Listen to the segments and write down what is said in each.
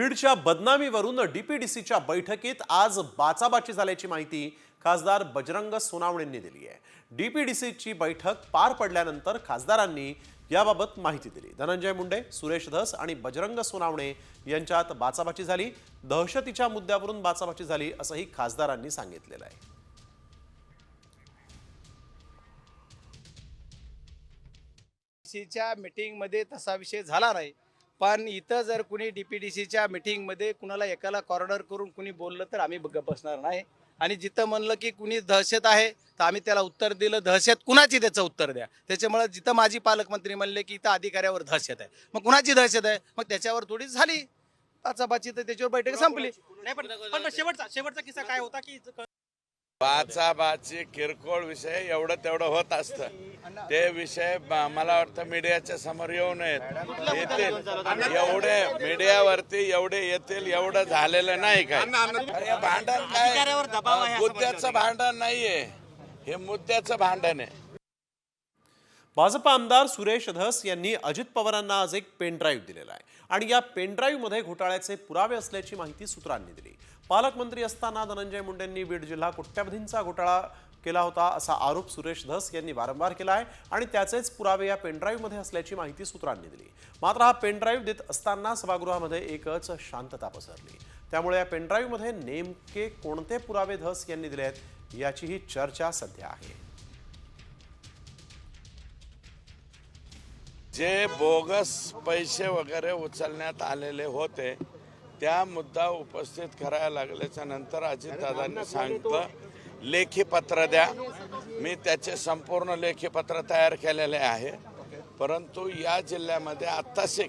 बीडच्या बदनामीवरून डीपीडीसीच्या बैठकीत आज बाचाबाची झाल्याची माहिती खासदार बजरंग सोनावणेंनी दिली आहे। डीपीडीसीची बैठक पार पडल्यानंतर खासदारांनी याबाबत माहिती दिली। धनंजय मुंडे, सुरेश धस आणि बजरंग सोनावणे यांच्यात बाचाबाची झाली। दहशतीच्या मुद्द्यावरून बाचाबाची झाली असंही खासदारांनी सांगितलेलं आहे। डीपीडीसीच्या मीटिंगमध्ये तसा विषय झाला नाही, पण इथं जर कुणी डीपीडीसीच्या मीटिंगमध्ये कुणाला एकाला कॉर्नर करून कुणी बोललं तर आम्ही बसणार नाही। आणि जिथं म्हणलं की कुणी दहशत आहे तर आम्ही त्याला उत्तर दिलं, दहशत कुणाची त्याचं उत्तर द्या। त्याच्यामुळे जिथं माजी पालकमंत्री म्हणले की इथं अधिकाऱ्यावर दहशत आहे, मग कुणाची दहशत आहे, मग त्याच्यावर थोडीच झाली बाचाबाची, तर त्याच्यावर बैठक संपली। नाही पण शेवटचा किस्सा काय होता की बाचाबाची किरकोळ विषय एवढं तेवढं होत असतं। ते विषय मला वाटतं मीडियाच्या समोर येऊ नयेत, येतील एवढे मीडियावरती एवढे येतील एवढं झालेलं नाही काय। अरे भांडण काय, मुद्द्याचं भांडण नाहीये, हे मुद्द्याचं भांडण आहे। भाजपा आमदार सुरेश धस यांनी अजित पवारांना आज एक पेन ड्राईव्ह दिलेला आहे आणि या पेन ड्राईव्ह मध्ये घोटाळ्याचे पुरावे असल्याची माहिती सूत्रांनी दिली। पालकमंत्री असताना धनंजय मुंडेंनी बीड जिल्हा कोट्यवधींचा घोटाळा केला होता असा आरोप सुरेश धस यांनी वारंवार केला आहे आणि त्याचेच पुरावे या पेन ड्राईव्ह मध्ये असल्याची माहिती सूत्रांनी दिली। मात्र हा पेन ड्राईव्ह देत असताना सभागृहामध्ये एकच शांतता पसरली। त्यामुळे या पेन ड्राईव्ह मध्ये नेमके कोणते पुरावे धस यांनी दिले आहेत याचीही चर्चा सध्या आहे। जे बोगस पैसे वगैरे उचलण्यात आलेले होते त्या मुद्दा उपस्थित करायला लागल्याच्या नंतर अजितदादांनी सांगितलं लेखी पत्र द्या। मी त्याचे संपूर्ण लेखी पत्र तयार केलेले आहे, परंतु या जिल्ह्यामध्ये आत्ताच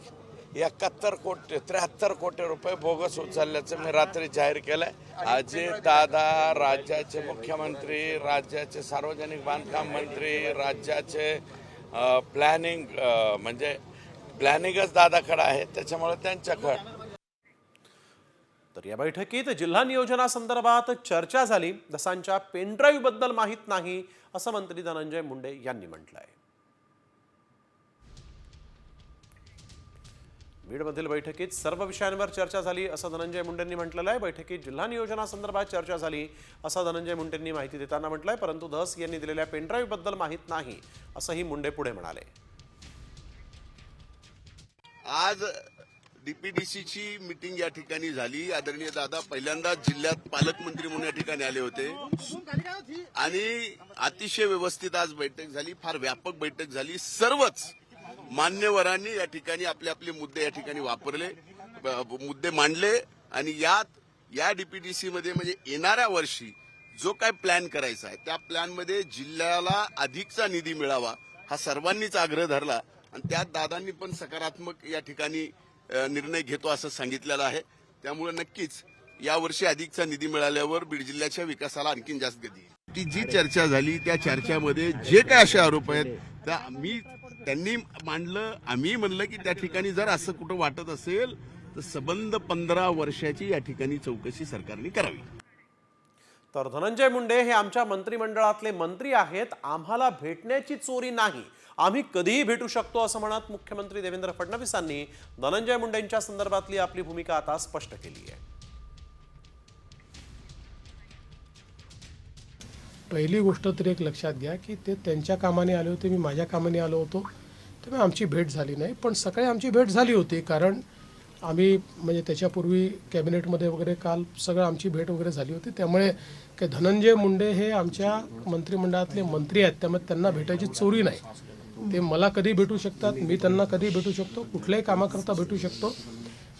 73 कोटी रुपये बोगस उचलल्याचं मी रात्री जाहीर केलंय। अजितदादा राज्याचे मुख्यमंत्री, राज्याचे सार्वजनिक बांधकाम मंत्री, राज्याचे प्लॅनिंग म्हणजे प्लॅनिंगच दादाकडे आहे, त्याच्यामुळे त्यांच्याकडे। तर या बैठकीत जिल्हा नियोजनासंदर्भात चर्चा झाली। धसांच्या पेनड्राईव्ह बद्दल माहित नाही असं मंत्री धनंजय मुंडे यांनी म्हटलंय। बीडमधील बैठकीत सर्व विषयांवर चर्चा झाली असं धनंजय मुंडेंनी म्हटलेलं आहे। बैठकीत जिल्हा नियोजनासंदर्भात चर्चा झाली असं धनंजय मुंडेंनी माहिती देताना म्हटलंय, परंतु धस यांनी दिलेल्या पेनड्राईव्ह बद्दल माहित नाही असंही मुंडे पुढे म्हणाले। आज डीपीडीसीची मीटिंग या ठिकाणी झाली। आदरणीय दादा पहिल्यांदा जिल्ह्यात पालकमंत्री म्हणून या ठिकाणी आले होते आणि अतिशय व्यवस्थित आज बैठक झाली, फार व्यापक बैठक झाली। सर्वच मान्यवरांनी या ठिकाणी आपले आपले मुद्दे या ठिकाणी वापरले, मुद्दे मांडले आणि या डीपीडीसी मध्ये म्हणजे येणाऱ्या वर्षी जो काय प्लॅन करायचा आहे त्या प्लॅन मध्ये जिल्ह्याला अधिकचा निधी मिळावा हा सर्वांनीच आग्रह धरला आणि त्यात दादांनी पण सकारात्मक या ठिकाणी निर्णय घेतो असं सांगितलेलं आहे। त्यामुळे नक्कीच यावर्षी अधिकचा निधी मिळाल्यावर बीड जिल्ह्याच्या विकासाला आणखीन जास्त गती येईल। ती जी चर्चा झाली त्या चर्चेमध्ये जे काय असे आरोप आहेत त्या त्यांनी मांडलं, आम्ही म्हणलं की त्या ठिकाणी जर असं कुठं वाटत असेल तर सबंध 15 वर्षाची या ठिकाणी चौकशी सरकारने करावी। तर धनंजय मुंडे हे आमच्या मंत्रिमंडळातले मंत्री आहेत, आम्हाला भेटण्याची चोरी नाही, आम्ही कधीही भेटू शकतो असं म्हणत मुख्यमंत्री देवेंद्र फडणवीसांनी धनंजय मुंडेंच्या संदर्भातली आपली भूमिका आता स्पष्ट केली आहे। पहिली गोष्ट तर एक लक्षात घ्या की ते त्यांच्या कामाने आले होते, मी माझ्या कामाने आलो होतो, त्यामुळे आमची भेट झाली नाही। पण सकाळी आमची भेट झाली होती, कारण आम्ही म्हणजे त्याच्यापूर्वी कॅबिनेटमध्ये वगैरे काल सगळं आमची भेट वगैरे झाली होती। त्यामुळे काय धनंजय मुंडे हे आमच्या मंत्रिमंडळातले मंत्री आहेत, त्यामुळे त्यांना भेटायची चोरी नाही। ते मला कधी भेटू शकतात, मी त्यांना कधी भेटू शकतो, कुठल्याही कामाकरता भेटू शकतो।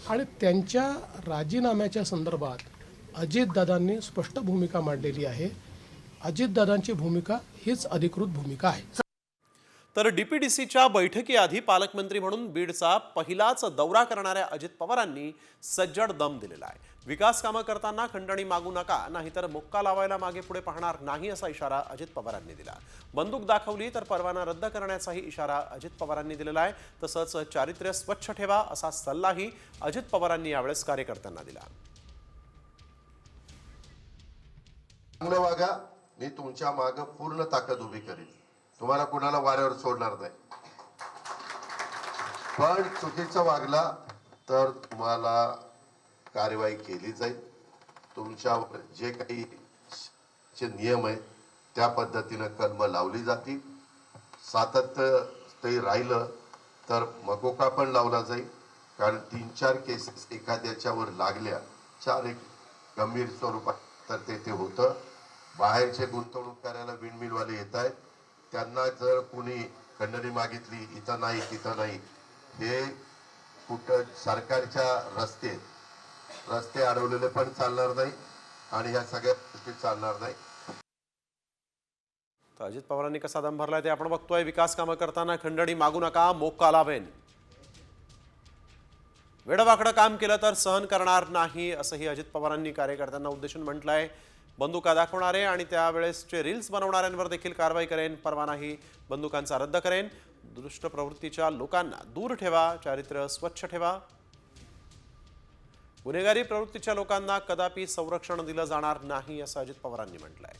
आणि त्यांच्या राजीनाम्याच्या संदर्भात अजितदादांनी स्पष्ट भूमिका मांडलेली आहे। अजितदादांची भूमिका हीच अधिकृत भूमिका आहे। तर डीपीडीसीच्या बैठकीआधी पालकमंत्री म्हणून बीडचा पहिलाच दौरा करणाऱ्या अजित पवारांनी सज्जड दम दिलेला आहे। विकास कामं करताना खंडणी मागू नका, नाहीतर मुक्का लावायला मागे पुढे पाहणार नाही असा इशारा अजित पवारांनी दिला। बंदूक दाखवली तर परवाना रद्द करण्याचाही इशारा अजित पवारांनी दिलेला आहे। तसंच चारित्र्य स्वच्छ ठेवा असा सल्लाही अजित पवारांनी यावेळेस कार्यकर्त्यांना दिला। चांगलं वागा, मी तुमच्या मागे पूर्ण ताकद उभी करेन, तुम्हाला कोणाला वाऱ्यावर सोडणार नाही। पण चुकीचं वागला तर तुम्हाला कार्यवाही केली जाईल. तुमच्यावर जे काही चे नियम आहेत त्या पद्धतीनं कलम लावली जातील. सातत्य ते राहिलं तर मकोका पण लावला जाईल, कारण 3-4 केसेस एखाद्याच्यावर लागल्या 4 एक गंभीर स्वरूपात तर ते होतं. बाहेरचे गुंतवणूक करायला विंडमिलवाले येत आहेत, त्यांना जर कोणी खंडणी मागितली इथं नाही तिथं नाही, हे कुठं सरकारच्या रस्ते अडवलेले पण चालणार नाही आणि ह्या सगळ्या गोष्टी चालणार नाही. तर अजित पवारांनी कसा दम भरलाय ते आपण बघतोय. विकास कामं करताना खंडणी मागू नका, मोक्का लावेन. वेडवाकडं काम केलं तर सहन करणार नाही असंही अजित पवारांनी कार्यकर्त्यांना उद्देशून म्हटलंय. बंदुका दाखवणारे आणि त्यावेळेसचे रील्स बनवणाऱ्यांवर देखील कारवाई करेन. परवानाही बंदुकांचा रद्द करेन. दुष्ट प्रवृत्तीच्या लोकांना दूर ठेवा, चारित्र्य स्वच्छ ठेवा. गुन्हेगारी प्रवृत्तीच्या लोकांना कदापि संरक्षण दिलं जाणार नाही असं अजित पवारांनी म्हटलंय.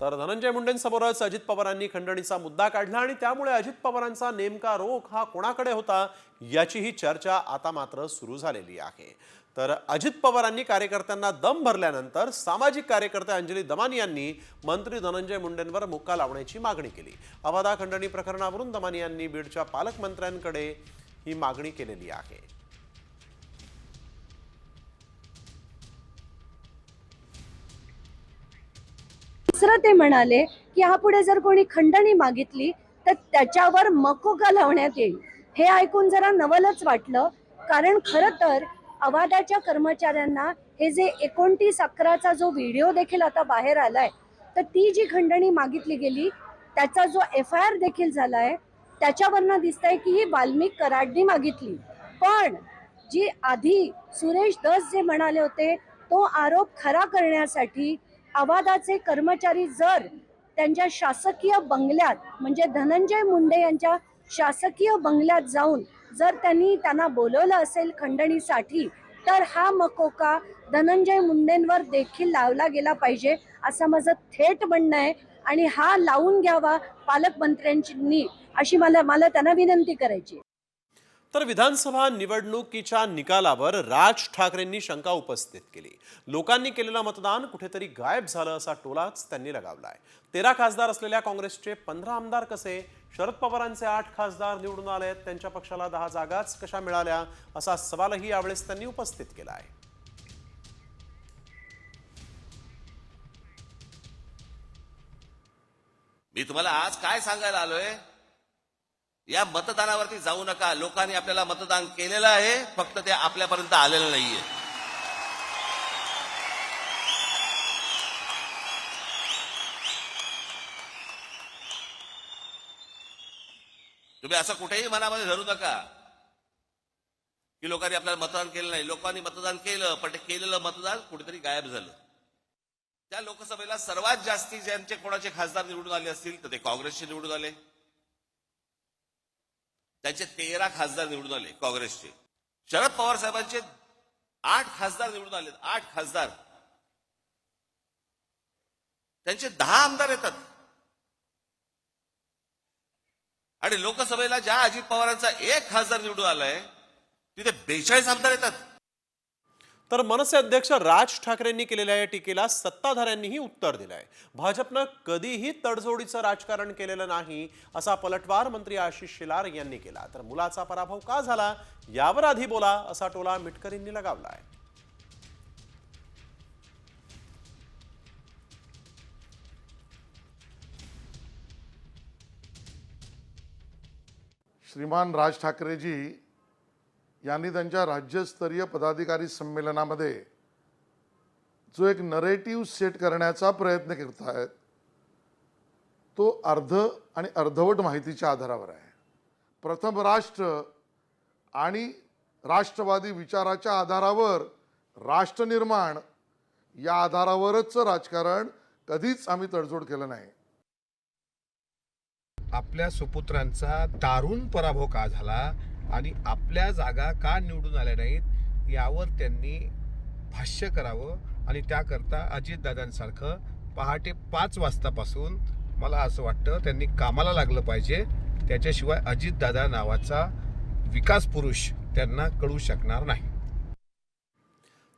तर धनंजय मुंडेंसमोरच अजित पवारांनी खंडणीचा मुद्दा काढला आणि त्यामुळे अजित पवारांचा नेमका रोख हा कोणाकडे होता याचीही चर्चा आता मात्र सुरू झालेली आहे. तर अजित पवारांनी कार्यकर्त्यांना दम भरल्यानंतर सामाजिक कार्यकर्ते अंजली दमानी यांनी मंत्री धनंजय मुंडेंवर मुक्का लावण्याची मागणी केली. अवादा खंडणी प्रकरणावरून दमानी यांनी बीडच्या पालकमंत्र्यांकडे ही मागणी केलेली आहे. दुसरं ते म्हणाले की यापुढे जर कोणी खंडणी मागितली तर त्याच्यावर मकोका लावण्यात येईल. हे ऐकून जरा नवलच वाटलं, कारण खरं तर अवादाच्या कर्मचाऱ्यांना हे जे 29/11चा जो व्हिडिओ देखील आता बाहेर आलाय, तर ती जी खंडणी मागितली गेली त्याचा जो FIR देखील झालाय त्याच्यावरनं दिसतंय की ही वाल्मिक कराडनी मागितली. पण जी आधी सुरेश धस जे म्हणाले होते तो आरोप खरा करण्यासाठी अवादाचे कर्मचारी जर त्यांच्या शासकीय बंगल्यात म्हणजे धनंजय मुंडे यांच्या शासकीय बंगल्यात जाऊन जर त्यांना बोलवलं असेल खंडणीसाठी, तर हा मकोका धनंजय मुंडेंवर देखील लावला गेला पाहिजे असं माझं थेट म्हणणं आहे. आणि हा लावून घ्यावा पालकमंत्र्यांनी अशी मला त्यांना विनंती करायची. तर विधानसभा निवडणुकीच्या निकालावर राज ठाकरेंनी शंका उपस्थित केली. लोकांनी केलेलं मतदान कुठेतरी गायब झालं असा टोलाच त्यांनी लगावलाय. 13 खासदार असलेल्या काँग्रेसचे 15 आमदार कसे, शरद पवारांचे 8 खासदार निवडून आलेत, त्यांच्या पक्षाला 10 जागाच कशा मिळाल्या असा सवालही यावेळेस त्यांनी उपस्थित केला आहे. मी तुम्हाला आज काय सांगायला आलोय, या मतदानावरती जाऊ नका. लोकांनी आपल्याला मतदान केलेलं आहे, फक्त ते आपल्यापर्यंत आलेलं नाहीये. तुम्ही असं कुठेही मनामध्ये धरू नका की लोकांनी आपल्याला मतदान केलं नाही. लोकांनी मतदान केलं, पण ते केलेलं मतदान कुठेतरी गायब झालं. त्या लोकसभेला सर्वात जास्ती ज्यांचे कोणाचे खासदार निवडून आले असतील तर ते काँग्रेसचे निवडून आले. त्यांचे 13 खासदार निवडून आले काँग्रेसचे. शरद पवार साहेबांचे 8 खासदार निवडून आले. 8 खासदार, त्यांचे 10 आमदार येतात. आणि लोकसभेला ज्या अजित पवारांचा 1 खासदार निवडून आलाय तिथे 42 आमदार येतात. तर मनसे अध्यक्ष राज ठाकरेंनी केलेल्या या टीकेला सत्ताधाऱ्यांनीही उत्तर दिलंय. भाजपनं कधीही तडजोडीचं राजकारण केलेलं नाही असा पलटवार मंत्री आशिष शेलार यांनी केला. तर मुलाचा पराभव का झाला यावर आधी बोला असा टोला मिटकरींनी लगावलाय. श्रीमान राज ठाकरेजी यांनी त्यांच्या राज्यस्तरीय पदाधिकारी संमेलनामध्ये जो एक नरेटिव्ह सेट करण्याचा प्रयत्न करत आहेत तो आणि अर्धवट माहितीच्या आधारावर आहे. प्रथम राष्ट्र आणि राष्ट्रवादी विचाराच्या आधारावर राष्ट्र निर्माण या आधारावरच राजकारण कधीच आम्ही तडजोड केलं नाही. आपल्या सुपुत्रांचा दारुण पराभव का झाला आणि आपल्या जागा का निवडून आल्या नाहीत यावर त्यांनी भाष्य करावं. आणि त्याकरता अजितदादांसारखं पहाटे 5 वाजतापासून मला असं वाटतं त्यांनी कामाला लागलं पाहिजे. त्याच्याशिवाय अजितदादा नावाचा विकास पुरुष त्यांना कळू शकणार नाही.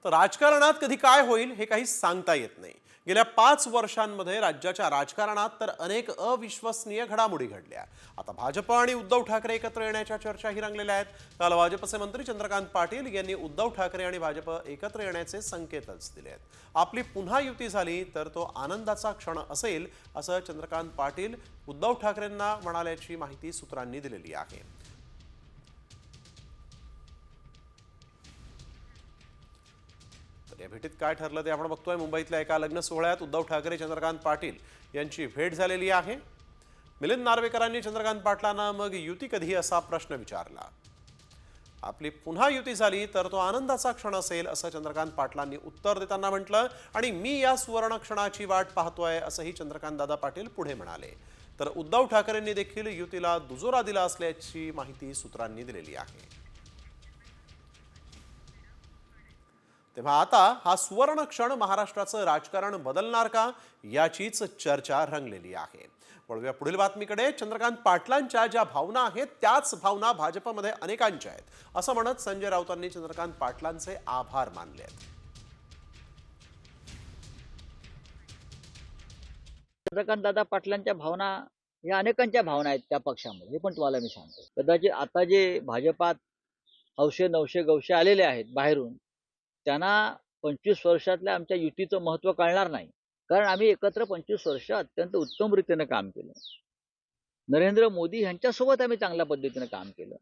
तर राजकारणात कधी काय होईल हे काही सांगता येत नाही. गेल्या 5 वर्षांमध्ये राज्याच्या राजकारणात तर अनेक अविश्वसनीय घडामोडी घडल्या. आता भाजप आणि उद्धव ठाकरे एकत्र येण्याच्या चर्चाही रंगलेल्या आहेत. काल भाजपचे मंत्री चंद्रकांत पाटील यांनी उद्धव ठाकरे आणि भाजप एकत्र येण्याचे संकेतच दिले आहेत. आपली पुन्हा युती झाली तर तो आनंदाचा क्षण असेल असं चंद्रकांत पाटील उद्धव ठाकरेंना म्हणाल्याची माहिती सूत्रांनी दिलेली आहे. या भेटीत काय ठरलं ते आपण बघतोय. मुंबईतल्या एका लग्न सोहळ्यात उद्धव ठाकरे चंद्रकांत पाटील यांची भेट झालेली आहे. मिलिंद नार्वेकरांनी चंद्रकांत पाटलांना मग युती कधी असा प्रश्न विचारला. आपली पुन्हा युती झाली तर तो आनंदाचा क्षण असेल असं चंद्रकांत पाटलांनी उत्तर देताना म्हटलं आणि मी या सुवर्ण क्षणाची वाट पाहतोय असंही चंद्रकांत दादा पाटील पुढे म्हणाले. तर उद्धव ठाकरेंनी देखील युतीला दुजोरा दिला असल्याची माहिती सूत्रांनी दिलेली आहे. तेव्हा आता हा सुवर्ण क्षण महाराष्ट्राचं राजकारण बदलणार का याचीच चर्चा रंगलेली आहे. वळूया पुढील बातमीकडे. चंद्रकांत पाटलांच्या ज्या भावना आहेत त्याच भावना भाजपमध्ये अनेकांच्या आहेत असं म्हणत संजय राऊतांनी चंद्रकांत पाटलांचे आभार मानले आहेत. चंद्रकांत दादा पाटलांच्या भावना या अनेकांच्या भावना आहेत त्या पक्षामध्ये, हे पण तुम्हाला मी सांगतो. कदाचित आता जे भाजपात हौशे नवशे गवशे आलेले आहेत बाहेरून, त्यांना 25 वर्षातल्या आमच्या युतीचं महत्त्व कळणार नाही. कारण आम्ही एकत्र 25 वर्ष अत्यंत उत्तम रीतीनं काम केलं. नरेंद्र मोदी यांच्यासोबत आम्ही चांगल्या पद्धतीनं काम केलं.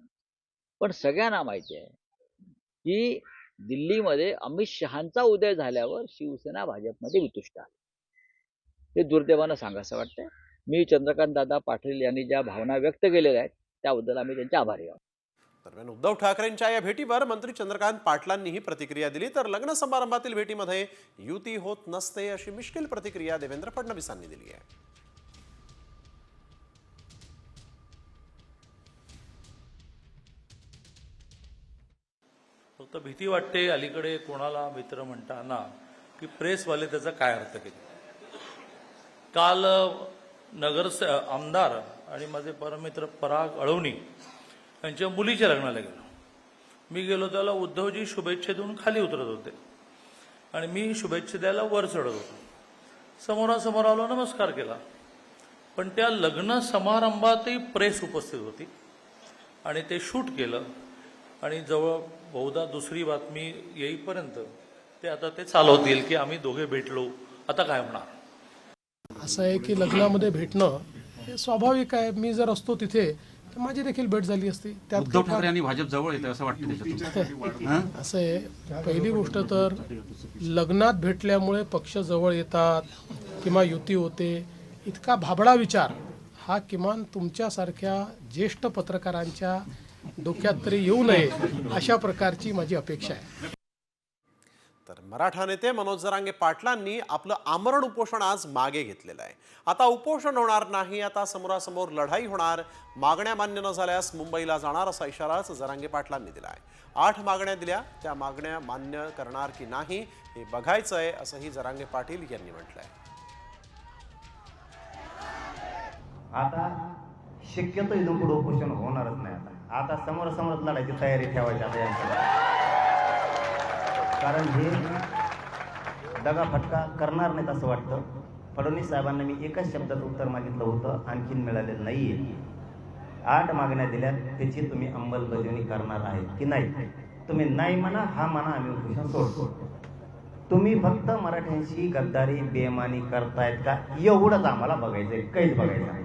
पण सगळ्यांना माहिती आहे की दिल्लीमध्ये अमित शहांचा उदय झाल्यावर शिवसेना भाजपमध्ये वितुष्ट आहे. हे दुर्दैवानं सांगायचं वाटतंय. मी चंद्रकांत दादा पाटील यांनी ज्या भावना व्यक्त केलेल्या आहेत त्याबद्दल आम्ही त्यांचे आभारी आहोत. दरम्यान उद्धव ठाकरेंच्या या भेटीवर मंत्री चंद्रकांत पाटलांनीही प्रतिक्रिया दिली. तर लग्न समारंभातील भेटीमध्ये युती होत नसते अशी मिश्किल प्रतिक्रिया देवेंद्र फडणवीसांनी दिली आहे. फक्त भीती वाटते अलीकडे कोणाला मित्र म्हणताना की प्रेसवाले त्याचा काय अर्थ केला. काल आमदार आणि माझे परमित्र पराग अळवणी यांच्या मुलीच्या लग्नाला गेलो. मी गेलो त्याला उद्धवजी शुभेच्छा देऊन खाली उतरत होते आणि मी शुभेच्छा द्यायला वर चढत होतो. समोरासमोर आलो, नमस्कार केला. पण त्या लग्न समारंभातही प्रेस उपस्थित होती आणि ते शूट केलं आणि जवळ बहुधा दुसरी बातमी येईपर्यंत ते आता ते चालवतील की आम्ही दोघे भेटलो, आता काय होणार. असं आहे की लग्नामध्ये भेटणं हे स्वाभाविक आहे. मी जर असतो तिथे तर माझी देखील भेट झाली असती. त्यात उद्धव ठाकरे यांनी भाजप जवळ येते असं वाटतं त्याच्यातून. असं आहे, पहिली गोष्ट तर लग्नात भेटल्यामुळे पक्ष जवळ येतात किंवा युती होते इतका भाबडा विचार हा किमान तुमच्यासारख्या ज्येष्ठ पत्रकारांच्या डोक्यात तरी येऊ नये अशा प्रकारची माझी अपेक्षा आहे. तर मराठा नेते मनोज जरांगे पाटलांनी आपलं आमरण उपोषण आज मागे घेतलेलं आहे. आता उपोषण होणार नाही, आता समोरासमोर लढाई होणार. मागण्या मान्य न झाल्यास मुंबईला जाणार असा इशाराच जरांगे पाटलांनी दिला आहे. 8 मागण्या दिल्या, त्या मागण्या मान्य करणार की नाही हे बघायचं आहे असंही जरांगे पाटील यांनी म्हटलंय. आता शक्यतो इथून पुढे उपोषण होणारच नाही. आता समोरासमोर लढायची तयारी ठेवायची आता यांच्याकडे. कारण हे दगाफटका करणार नाहीत असं वाटतं. फडणवीस साहेबांना मी एकाच शब्दात उत्तर मागितलं होतं, आणखीन मिळालेलं नाहीये. 8 मागण्या दिल्यात, त्याची तुम्ही अंमलबजावणी करणार आहे की नाही. तुम्ही नाही म्हणा, हा म्हणा, आम्ही उपोषण सोडतो. तुम्ही फक्त मराठ्यांशी गद्दारी बेमानी करतायत का एवढंच आम्हाला बघायचंय, काहीच बघायचं नाही.